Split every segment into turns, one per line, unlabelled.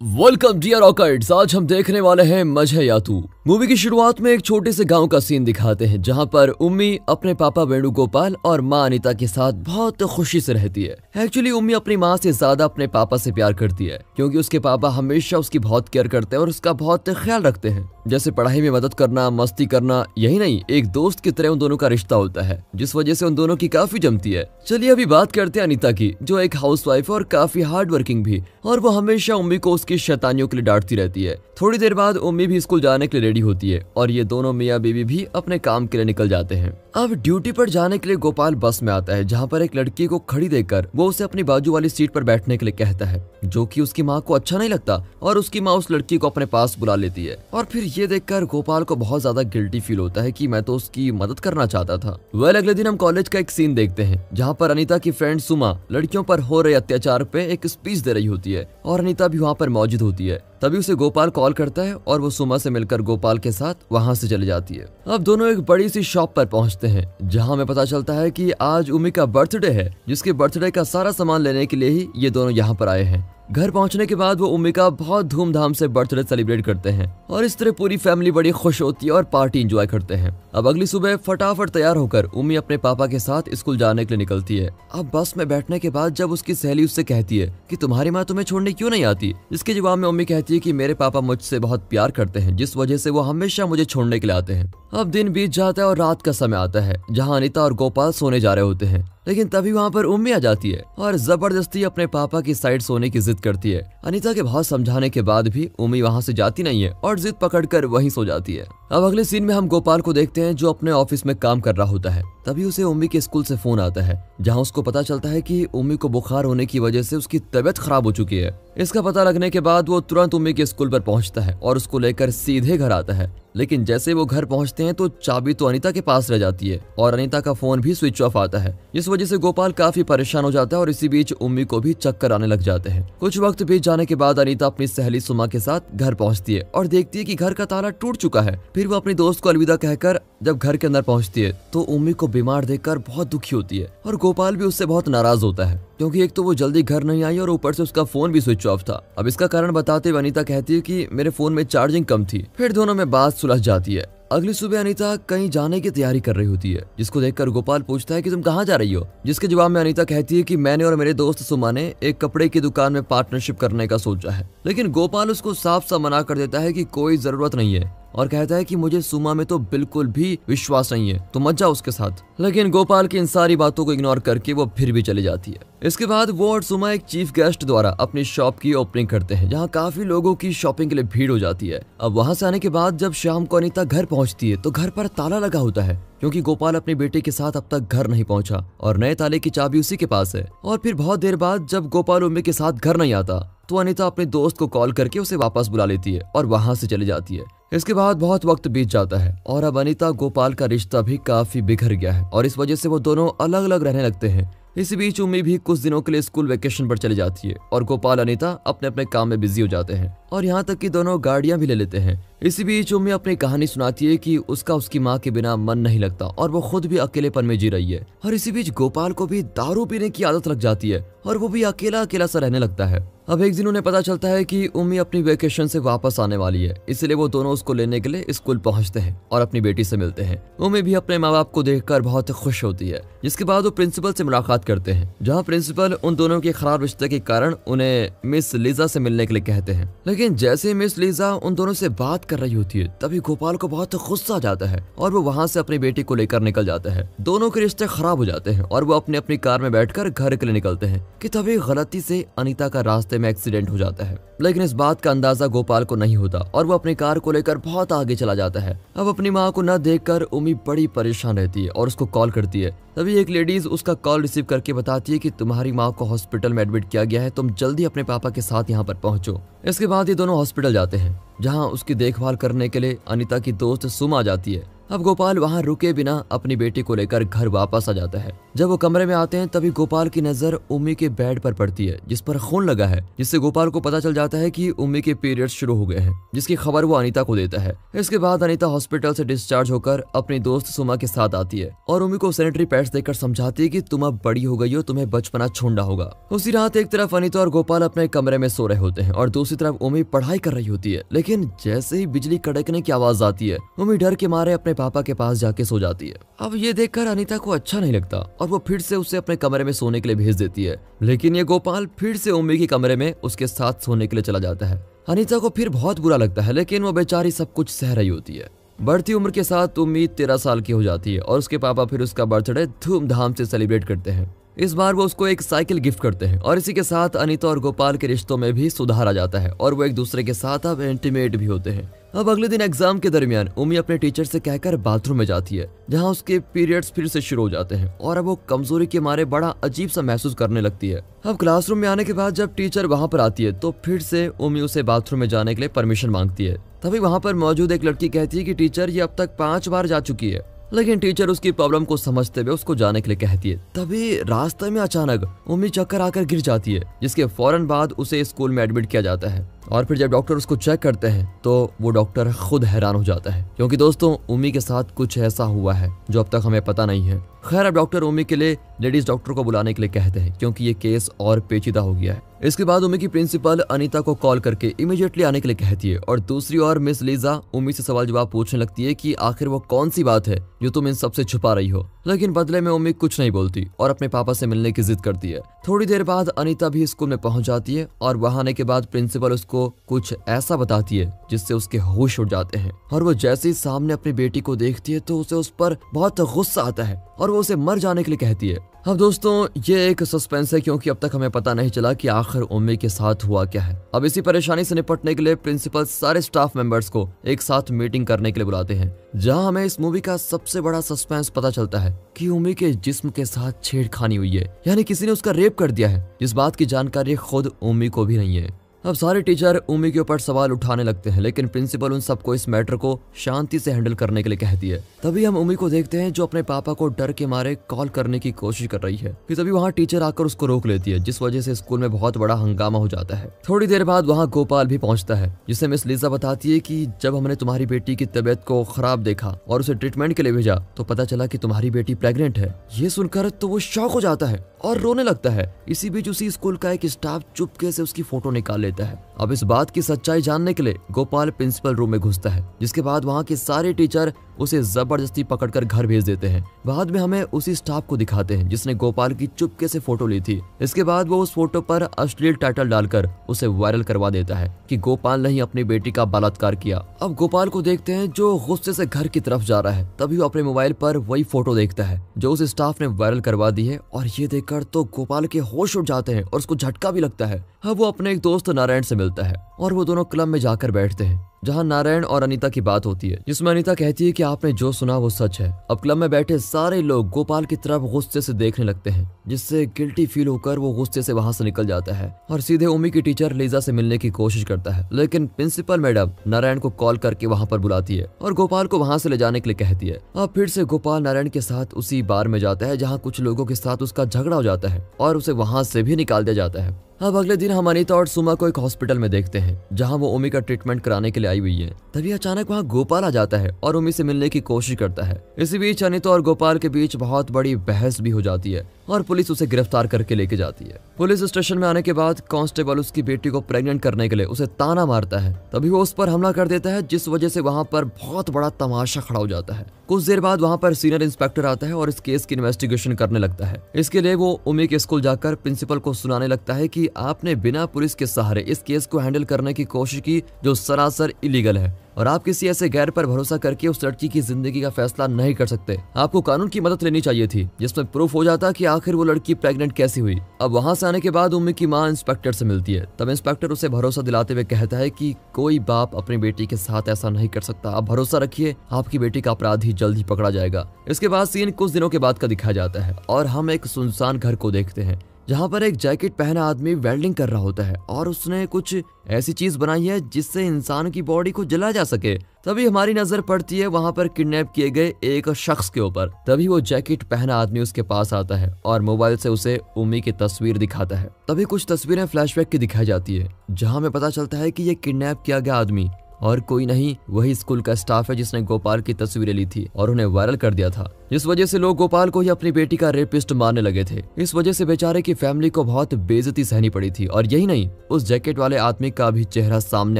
Welcome dear rockets. आज हम देखने वाले हैं मजे या तू। मूवी की शुरुआत में एक छोटे से गांव का सीन दिखाते हैं जहां पर उम्मी अपने पापा वेणुगोपाल और माँ अनीता के साथ बहुत खुशी से रहती है। एक्चुअली उम्मी अपनी माँ से ज्यादा अपने पापा से प्यार करती है क्योंकि उसके पापा हमेशा उसकी बहुत केयर करते हैं और उसका बहुत ख्याल रखते हैं। जैसे पढ़ाई में मदद करना, मस्ती करना, यही नहीं एक दोस्त की तरह उन दोनों का रिश्ता होता है जिस वजह से उन दोनों की काफी जमती है। चलिए अभी बात करते हैं अनीता की, जो एक हाउसवाइफ है और काफी हार्ड वर्किंग भी, और वो हमेशा उम्मी को उसकी शैतानियों के लिए डांटती रहती है। थोड़ी देर बाद उम्मी भी स्कूल जाने के लिए रेडी होती है और ये दोनों मियाँ बीवी भी अपने काम के लिए निकल जाते हैं। अब ड्यूटी पर जाने के लिए गोपाल बस में आता है जहाँ पर एक लड़की को खड़ी देखकर वो उसे अपनी बाजू वाली सीट पर बैठने के लिए कहता है, जो कि उसकी माँ को अच्छा नहीं लगता और उसकी माँ उस लड़की को अपने पास बुला लेती है। और फिर ये देखकर गोपाल को बहुत ज्यादा गिल्टी फील होता है कि मैं तो उसकी मदद करना चाहता था। अगले दिन हम कॉलेज का एक सीन देखते हैं जहाँ पर अनीता की फ्रेंड सुमा लड़कियों पर हो रहे अत्याचार पे एक स्पीच दे रही होती है और अनीता भी वहाँ पर मौजूद होती है। तभी उसे गोपाल कॉल करता है और वो सुमा से मिलकर गोपाल के साथ वहाँ से चली जाती है। अब दोनों एक बड़ी सी शॉप पर पहुँचते हैं जहाँ हमें पता चलता है कि आज उम्मी का बर्थडे है, जिसके बर्थडे का सारा सामान लेने के लिए ही ये दोनों यहाँ पर आए हैं। घर पहुंचने के बाद वो उम्मी का बहुत धूमधाम से बर्थडे सेलिब्रेट करते हैं और इस तरह पूरी फैमिली बड़ी खुश होती है और पार्टी एंजॉय करते हैं। अब अगली सुबह फटाफट तैयार होकर उम्मी अपने पापा के साथ स्कूल जाने के लिए निकलती है। अब बस में बैठने के बाद जब उसकी सहेली उससे कहती है कि तुम्हारी माँ तुम्हें छोड़ने क्यों नहीं आती, इसके जवाब में उम्मी कहती है कि मेरे पापा मुझसे बहुत प्यार करते हैं जिस वजह से वो हमेशा मुझे छोड़ने के लिए आते हैं। अब दिन बीत जाता है और रात का समय आता है जहाँ अनीता और गोपाल सोने जा रहे होते हैं, लेकिन तभी वहाँ पर उम्मी आ जाती है और जबरदस्ती अपने पापा की साइड सोने की जिद करती है। अनीता के बहुत समझाने के बाद भी उम्मी वहाँ से जाती नहीं है और जिद पकड़कर वहीं सो जाती है। अब अगले सीन में हम गोपाल को देखते हैं जो अपने ऑफिस में काम कर रहा होता है। तभी उसे उम्मी के स्कूल से फोन आता है जहाँ उसको पता चलता है कि उम्मी को बुखार होने की वजह से उसकी तबीयत खराब हो चुकी है। इसका पता लगने के बाद वो तुरंत उम्मी के स्कूल पर पहुंचता है और उसको लेकर सीधे घर आता है। लेकिन जैसे वो घर पहुंचते हैं तो चाबी तो अनीता के पास रह जाती है और अनीता का फोन भी स्विच ऑफ आता है, जिस वजह से गोपाल काफी परेशान हो जाता है और इसी बीच उम्मी को भी चक्कर आने लग जाते हैं। कुछ वक्त बीत जाने के बाद अनीता अपनी सहेली सुमा के साथ घर पहुंचती है और देखती है कि घर का ताला टूट चुका है। फिर वो अपनी दोस्त को अलविदा कहकर जब घर के अंदर पहुंचती है तो उम्मी को बीमार देखकर बहुत दुखी होती है और गोपाल भी उससे बहुत नाराज होता है क्योंकि एक तो वो जल्दी घर नहीं आई और ऊपर से उसका फोन भी स्विच ऑफ था। अब इसका कारण बताते हुए अनीता कहती है कि मेरे फोन में चार्जिंग कम थी। फिर दोनों में बात सुलझ जाती है। अगली सुबह अनीता कहीं जाने की तैयारी कर रही होती है, जिसको देखकर गोपाल पूछता है कि तुम कहाँ जा रही हो, जिसके जवाब में अनीता कहती है कि मैंने और मेरे दोस्त सुमा ने एक कपड़े की दुकान में पार्टनरशिप करने का सोचा है। लेकिन गोपाल उसको साफ साफ मना कर देता है कि कोई जरूरत नहीं है और कहता है कि मुझे सुमा में तो बिल्कुल भी विश्वास नहीं है, तो मत जाओ उसके साथ। लेकिन गोपाल की इन सारी बातों को इग्नोर करके वो फिर भी चली जाती है। इसके बाद वो और सुमा एक चीफ गेस्ट द्वारा अपनी शॉप की ओपनिंग करते हैं जहाँ काफी लोगों की शॉपिंग के लिए भीड़ हो जाती है। अब वहाँ से आने के बाद जब शाम को अनीता घर पहुँचती है तो घर पर ताला लगा होता है क्योंकि गोपाल अपनी बेटे के साथ अब तक घर नहीं पहुंचा और नए ताले की चाबी उसी के पास है। और फिर बहुत देर बाद जब गोपाल उम्मी के साथ घर नहीं आता तो अनीता अपने दोस्त को कॉल करके उसे वापस बुला लेती है और वहां से चली जाती है। इसके बाद बहुत वक्त बीत जाता है और अब अनीता गोपाल का रिश्ता भी काफी बिखर गया है और इस वजह से वो दोनों अलग अलग रहने लगते हैं। इसी बीच उम्मी भी कुछ दिनों के लिए स्कूल वेकेशन पर चली जाती है और गोपाल अनीता अपने अपने काम में बिजी हो जाते हैं और यहाँ तक कि दोनों गाड़ियां भी ले लेते हैं। इसी बीच उम्मी अपनी कहानी सुनाती है कि उसका उसकी माँ के बिना मन नहीं लगता और वो खुद भी अकेलेपन में जी रही है। और इसी बीच गोपाल को भी दारू पीने की आदत लग जाती है और वो भी अकेला अकेला सा रहने लगता है। अब एक दिन उन्हें पता चलता है कि उम्मी अपनी वेकेशन से वापस आने वाली है, इसलिए वो दोनों उसको लेने के लिए स्कूल पहुंचते हैं और अपनी बेटी से मिलते हैं। उम्मी भी अपने माँ बाप को देखकर बहुत खुश होती है, जिसके बाद वो प्रिंसिपल से मुलाकात करते हैं जहाँ प्रिंसिपल उन दोनों के खराब रिश्ते के कारण उन्हें मिस लीजा से मिलने के लिए कहते हैं। लेकिन जैसे मिस लीजा उन दोनों से बात कर रही होती है तभी गोपाल को बहुत गुस्सा आ जाता है और वो वहाँ से अपनी बेटी को लेकर निकल जाता है। दोनों के रिश्ते खराब हो जाते हैं और वो अपनी अपनी कार में बैठकर घर के लिए निकलते हैं कि तभी गलती से अनीता का रास्ते में एक्सीडेंट हो जाता है। लेकिन इस बात का अंदाजा गोपाल को नहीं होता और वो अपनी कार को लेकर बहुत आगे चला जाता है। अब अपनी माँ को न देखकर उम्मी बड़ी परेशान रहती है और उसको कॉल करती है। तभी एक लेडीज उसका कॉल रिसीव करके बताती है कि तुम्हारी माँ को हॉस्पिटल में एडमिट किया गया है, तुम जल्दी अपने पापा के साथ यहाँ पर पहुँचो। इसके बाद ये दोनों हॉस्पिटल जाते हैं जहाँ उसकी देखभाल करने के लिए अनीता की दोस्त सुमा आ जाती है। अब गोपाल वहाँ रुके बिना अपनी बेटी को लेकर घर वापस आ जाता है, जब वो कमरे में आते हैं तभी गोपाल की नजर उम्मी के बेड पर पड़ती है जिस पर खून लगा है, जिससे गोपाल को पता चल जाता है कि उम्मी के पीरियड्स शुरू हो गए हैं, जिसकी खबर वो अनीता को देता है। इसके बाद अनीता हॉस्पिटल से डिस्चार्ज होकर अपनी दोस्त सुमा के साथ आती है और उम्मी को सैनिटरी पैड्स देकर समझाती है कि तुम अब बड़ी हो गई हो, तुम्हें बचपना छोड़ना होगा। उसी रात एक तरफ अनीता और गोपाल अपने कमरे में सो रहे होते हैं और दूसरी तरफ उम्मी पढ़ाई कर रही होती है, लेकिन जैसे ही बिजली कड़कने की आवाज आती है उम्मी डर के मारे अपने पापा के पास जाके सो जाती है। अब ये देखकर अनीता को अच्छा नहीं लगता और वो फिर से उसे अपने कमरे में सोने के लिए भेज देती है, लेकिन ये गोपाल फिर से उम्मी के कमरे में उसके साथ सोने के लिए चला जाता है। अनीता को फिर बहुत बुरा लगता है, लेकिन वो बेचारी सब कुछ सह रही होती है। बढ़ती उम्र के साथ उम्मी 13 साल की हो जाती है और उसके पापा फिर उसका बर्थडे धूमधाम से सेलिब्रेट करते हैं। इस बार वो उसको एक साइकिल गिफ्ट करते हैं और इसी के साथ अनीता और गोपाल के रिश्तों में भी सुधार आ जाता है और वो एक दूसरे के साथ अब इंटीमेट भी होते हैं। अब अगले दिन एग्जाम के दरमियान उम्मी अपने टीचर से कहकर बाथरूम में जाती है, जहां उसके पीरियड्स फिर से शुरू हो जाते हैं और अब वो कमजोरी के मारे बड़ा अजीब सा महसूस करने लगती है। अब क्लासरूम में आने के बाद जब टीचर वहां पर आती है तो फिर से उम्मी उसे बाथरूम में जाने के लिए परमिशन मांगती है। तभी वहां पर मौजूद एक लड़की कहती है कि टीचर ये अब तक 5 बार जा चुकी है, लेकिन टीचर उसकी प्रॉब्लम को समझते हुए उसको जाने के लिए कहती है। तभी रास्ते में अचानक उम्मी चक्कर आकर गिर जाती है, जिसके फौरन बाद उसे स्कूल में एडमिट किया जाता है और फिर जब डॉक्टर उसको चेक करते हैं तो वो डॉक्टर खुद हैरान हो जाता है, क्योंकि दोस्तों उम्मी के साथ कुछ ऐसा हुआ है जो अब तक हमें पता नहीं है। खैर अब डॉक्टर उम्मी के लिए लेडीज डॉक्टर को बुलाने के लिए कहते हैं, क्योंकि ये केस और पेचीदा हो गया है। इसके बाद उम्मी की प्रिंसिपल अनीता को कॉल करके इमीडिएटली आने के लिए कहती है और दूसरी ओर मिस लीजा उम्मी से सवाल जवाब पूछने लगती है कि आखिर वो कौन सी बात है जो तुम इन सबसे छुपा रही हो, लेकिन बदले में उम्मी कुछ नहीं बोलती और अपने पापा से मिलने की जिद करती है। थोड़ी देर बाद अनीता भी स्कूल में पहुंच जाती है और वहां आने के बाद प्रिंसिपल उसको कुछ ऐसा बताती है जिससे उसके होश उड़ जाते हैं और वो जैसे ही सामने अपनी बेटी को देखती है तो उसे उस पर बहुत गुस्सा आता है और वो उसे मर जाने के लिए कहती है। अब दोस्तों ये एक सस्पेंस है, क्योंकि अब तक हमें पता नहीं चला कि आखिर उम्मी के साथ हुआ क्या है। अब इसी परेशानी से निपटने के लिए प्रिंसिपल सारे स्टाफ मेंबर्स को एक साथ मीटिंग करने के लिए बुलाते हैं, जहां हमें इस मूवी का सबसे बड़ा सस्पेंस पता चलता है कि उम्मी के जिस्म के साथ छेड़खानी हुई है, यानी किसी ने उसका रेप कर दिया है, जिस बात की जानकारी खुद उम्मी को भी नहीं है। अब सारे टीचर उम्मी के ऊपर सवाल उठाने लगते हैं, लेकिन प्रिंसिपल उन सबको इस मैटर को शांति से हैंडल करने के लिए कहती है। तभी हम उम्मी को देखते हैं जो अपने पापा को डर के मारे कॉल करने की कोशिश कर रही है कि तभी वहाँ टीचर आकर उसको रोक लेती है, जिस वजह से स्कूल में बहुत बड़ा हंगामा हो जाता है। थोड़ी देर बाद वहाँ गोपाल भी पहुंचता है, जिसे मिस लीजा बताती है कि जब हमने तुम्हारी बेटी की तबीयत को खराब देखा और उसे ट्रीटमेंट के लिए भेजा तो पता चला कि तुम्हारी बेटी प्रेग्नेंट है। ये सुनकर तो वो शॉक हो जाता है और रोने लगता है। इसी बीच उसी स्कूल का एक स्टाफ चुपके से उसकी फोटो निकाल लेता है। अब इस बात की सच्चाई जानने के लिए गोपाल प्रिंसिपल रूम में घुसता है, जिसके बाद वहाँ के सारे टीचर उसे जबरदस्ती पकड़कर घर भेज देते हैं। बाद में हमें उसी स्टाफ को दिखाते हैं जिसने गोपाल की चुपके से फोटो ली थी। इसके बाद वो उस फोटो पर अश्लील टाइटल डालकर उसे वायरल करवा देता है कि गोपाल ने ही अपनी बेटी का बलात्कार किया। अब गोपाल को देखते हैं जो गुस्से से घर की तरफ जा रहा है, तभी वो अपने मोबाइल पर वही फोटो देखता है जो उस स्टाफ ने वायरल करवा दी है और ये देखकर तो गोपाल के होश उड़ जाते हैं और उसको झटका भी लगता है। अब वो अपने एक दोस्त नारायण से मिलता है और वो दोनों क्लब में जाकर बैठते हैं, जहां नारायण और अनीता की बात होती है, जिसमें अनीता कहती है कि आपने जो सुना वो सच है। अब क्लब में बैठे सारे लोग गोपाल की तरफ गुस्से से देखने लगते हैं, जिससे गिल्टी फील होकर वो गुस्से से वहां से निकल जाता है और सीधे उम्मी की टीचर लीजा से मिलने की कोशिश करता है, लेकिन प्रिंसिपल मैडम नारायण को कॉल करके वहां पर बुलाती है और गोपाल को वहां से ले जाने के लिए कहती है। अब फिर से गोपाल नारायण के साथ उसी बार में जाता है जहाँ कुछ लोगों के साथ उसका झगड़ा हो जाता है और उसे वहां से भी निकाल दिया जाता है। अब अगले दिन हम अनीता और सुमा को एक हॉस्पिटल में देखते हैं, जहां वो उम्मी का ट्रीटमेंट कराने के लिए आई हुई है। तभी अचानक वहां गोपाल आ जाता है और उम्मी से मिलने की कोशिश करता है। इसी बीच अनीता और गोपाल के बीच बहुत बड़ी बहस भी हो जाती है और पुलिस उसे गिरफ्तार करके लेके जाती है। पुलिस स्टेशन में आने के बाद कांस्टेबल उसकी बेटी को प्रेग्नेंट करने के लिए उसे ताना मारता है। तभी वो उस पर हमला कर देता है, जिस वजह से वहां पर बहुत बड़ा तमाशा खड़ा हो जाता है। कुछ देर बाद वहां पर सीनियर इंस्पेक्टर आता है और इस केस की इन्वेस्टिगेशन करने लगता है। इसके लिए वो उम्मी के स्कूल जाकर प्रिंसिपल को सुनाने लगता है कि आपने बिना पुलिस के सहारे इस केस को हैंडल करने की कोशिश की, जो सरासर इलीगल है, और आप किसी ऐसे गैर पर भरोसा करके उस लड़की की जिंदगी का फैसला नहीं कर सकते। आपको कानून की मदद लेनी चाहिए थी, जिसमें प्रूफ हो जाता कि आखिर वो लड़की प्रेग्नेंट कैसी हुई। अब वहां से आने के बाद उम्मी की मां इंस्पेक्टर से मिलती है। तब इंस्पेक्टर उसे भरोसा दिलाते हुए कहता है कि कोई बाप अपनी बेटी के साथ ऐसा नहीं कर सकता, आप भरोसा रखिए, आपकी बेटी का अपराधी जल्द ही पकड़ा जाएगा। इसके बाद सीन कुछ दिनों के बाद का दिखाया जाता है और हम एक सुनसान घर को देखते हैं, जहाँ पर एक जैकेट पहना आदमी वेल्डिंग कर रहा होता है और उसने कुछ ऐसी चीज बनाई है जिससे इंसान की बॉडी को जला जा सके। तभी हमारी नजर पड़ती है वहाँ पर किडनैप किए गए एक शख्स के ऊपर। तभी वो जैकेट पहना आदमी उसके पास आता है और मोबाइल से उसे उम्मी की तस्वीर दिखाता है। तभी कुछ तस्वीरें फ्लैशबैक की दिखाई जाती है जहाँ में पता चलता है कि ये किडनैप किया गया आदमी और कोई नहीं, वही स्कूल का स्टाफ है जिसने गोपाल की तस्वीरें ली थी और उन्हें वायरल कर दिया था, जिस वजह से लोग गोपाल को ही अपनी बेटी का रेपिस्ट मानने लगे थे। इस वजह से बेचारे की फैमिली को बहुत बेइज्जती सहनी पड़ी थी। और यही नहीं, उस जैकेट वाले आदमी का भी चेहरा सामने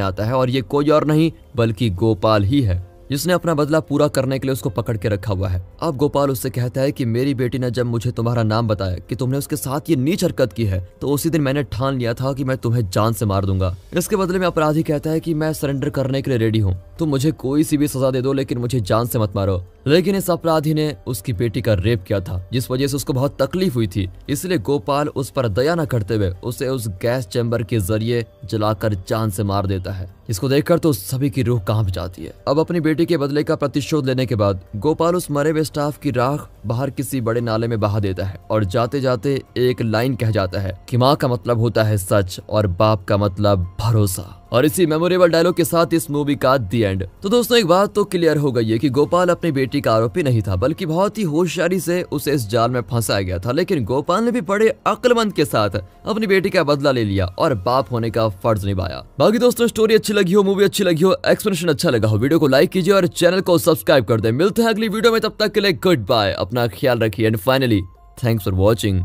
आता है और ये कोई और नहीं बल्कि गोपाल ही है, जिसने अपना बदला पूरा करने के लिए उसको पकड़ के रखा हुआ है। अब गोपाल उससे कहता है कि मेरी बेटी ने जब मुझे तुम्हारा नाम बताया कि तुमने उसके साथ ये नीच हरकत की है, तो उसी दिन मैंने ठान लिया था कि मैं तुम्हें जान से मार दूंगा। इसके बदले में अपराधी कहता है कि मैं सरेंडर करने के लिए रेडी हूँ, तुम मुझे कोई सी भी सजा दे दो लेकिन मुझे जान से मत मारो। लेकिन इस अपराधी ने उसकी बेटी का रेप किया था, जिस वजह से उसको बहुत तकलीफ हुई थी। इसलिए गोपाल उस पर दया न करते हुए उसे उस गैस चैम्बर के जरिए जलाकर जान से मार देता है। इसको देखकर तो सभी की रूह कांप जाती है। अब अपनी बेटी के बदले का प्रतिशोध लेने के बाद गोपाल उस मरे हुए स्टाफ की राख बाहर किसी बड़े नाले में बहा देता है और जाते जाते एक लाइन कह जाता है कि माँ का मतलब होता है सच और बाप का मतलब भरोसा। और इसी मेमोरेबल डायलॉग के साथ इस मूवी का दी एंड। तो दोस्तों एक बात तो क्लियर हो गई है कि गोपाल अपनी बेटी का आरोपी नहीं था, बल्कि बहुत ही होशियारी से उसे इस जाल में फंसाया गया था। लेकिन गोपाल ने भी बड़े अक्लमंद के साथ अपनी बेटी का बदला ले लिया और बाप होने का फर्ज निभाया। बाकी दोस्तों स्टोरी अच्छी लगी हो, मूवी अच्छी लगी हो, एक्सप्लेनेशन अच्छा लगा हो, वीडियो को लाइक कीजिए और चैनल को सब्सक्राइब कर दे। मिलते हैं अगली वीडियो में, तब तक के लिए गुड बाय, अपना ख्याल रखिए and finally thanks for watching.